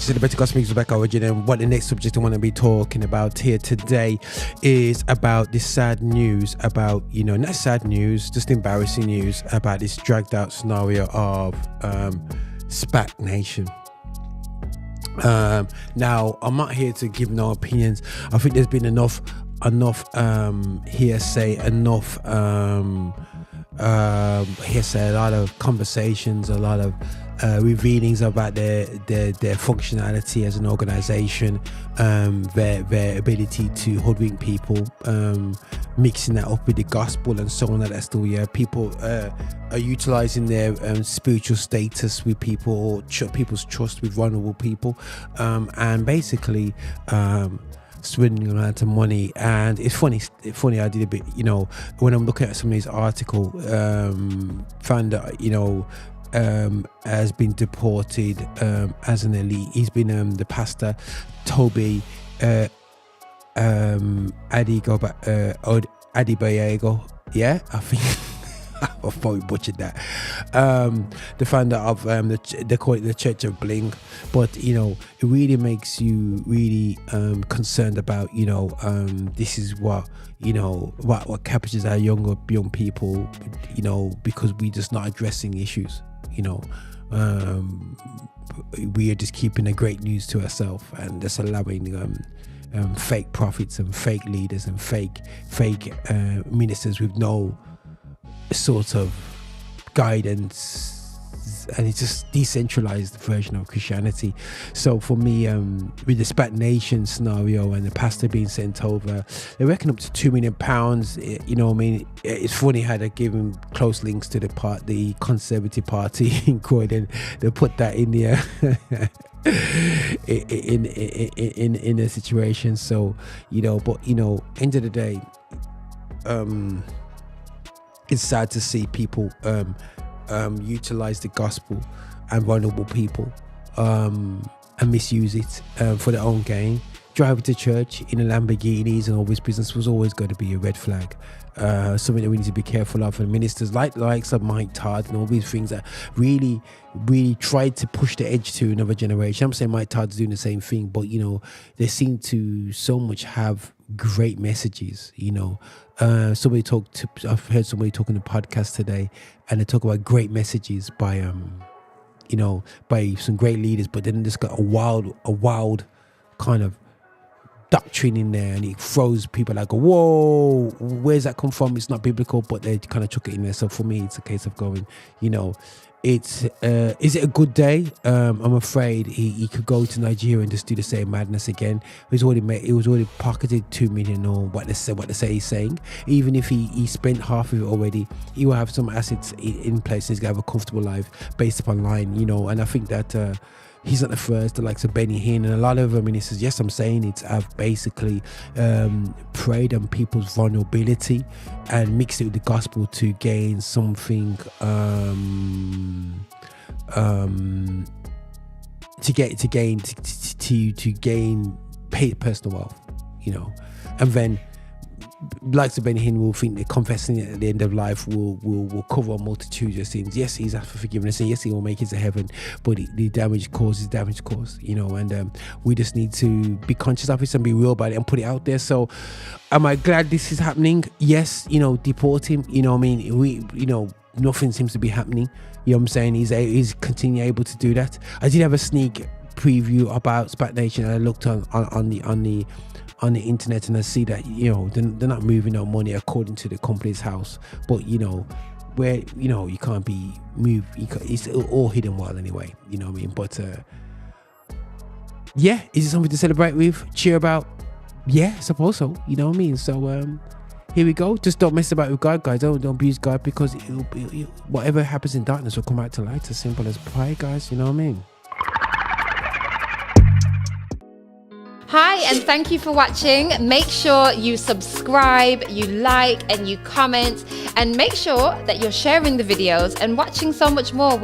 Celebrity Gospel Mix with Rebecca Origin, and what the next subject I want to be talking about here today is about this sad news about, not sad news, just embarrassing news about this dragged out scenario of SPAC Nation. Now, I'm not here to give no opinions. I think there's been enough hearsay, hearsay, a lot of conversations, a lot of revealings about their functionality as an organization, their ability to hoodwink people, mixing that up with the gospel and so on. That still, people are utilizing their spiritual status with people, or people's trust with vulnerable people, and basically swindling amounts of money. And it's funny I did a bit, when I'm looking at some of these articles, found that has been deported as an elite. He's been the pastor Toby Adehoyega, I think I've probably butchered that, the founder of they call it the Church of Bling. But it really makes you really concerned about this is what captures our young people, because we're just not addressing issues. We are just keeping the great news to ourselves and just allowing fake prophets and fake leaders and fake ministers with no sort of guidance, and it's just decentralized version of Christianity. So for me, with the SPAC Nation scenario and the pastor being sent over, they reckon up to £2 million. It's funny how they give him close links to the Conservative Party in Croydon. They put that in there in a situation. So but end of the day, it's sad to see people utilize the gospel and vulnerable people and misuse it for their own gain. Driving to church in a Lamborghinis and all this business was always going to be a red flag, something that we need to be careful of. And ministers likes of Mike Todd and all these things that really tried to push the edge to another generation. I'm saying Mike Todd's doing the same thing, but they seem to so much have great messages. I've heard somebody talking on the podcast today, and they talk about great messages by by some great leaders, but then just got a wild kind of doctrine in there, and it throws people like, whoa, where's that come from? It's not biblical, but they kind of chuck it in there. So for me, it's a case of going, is it a good day? I'm afraid he could go to Nigeria and just do the same madness again. It was already pocketed 2 million, or what they say he's saying. Even if he spent half of it already, he will have some assets in place, and he's gonna have a comfortable life based upon line, and I think that he's not the first. The likes of Benny Hinn and a lot of ministers, yes, I'm saying it, have basically preyed on people's vulnerability and mixed it with the gospel to gain something, to gain personal wealth, and then likes of Benny Hinn will think that confessing at the end of life will cover a multitude of sins. Yes, he's asked for forgiveness, and yes, he will make it to heaven, but the damage caused, and we just need to be conscious of it and be real about it and put it out there. So am I glad this is happening? Yes, deport him, nothing seems to be happening, what I'm saying. He's continuing able to do that. I did have a sneak preview about SPAC Nation, and I looked on the internet, and I see that they're not moving no money according to the company's house, but where you can't be moved, it's all hidden well anyway, but is it something to celebrate with, cheer about? I suppose so, so here we go. Just don't mess about with God, guys. Don't abuse God, because whatever happens in darkness will come out to light, as simple as pie, guys. Hi, and thank you for watching. Make sure you subscribe, you like, and you comment, and make sure that you're sharing the videos and watching so much more.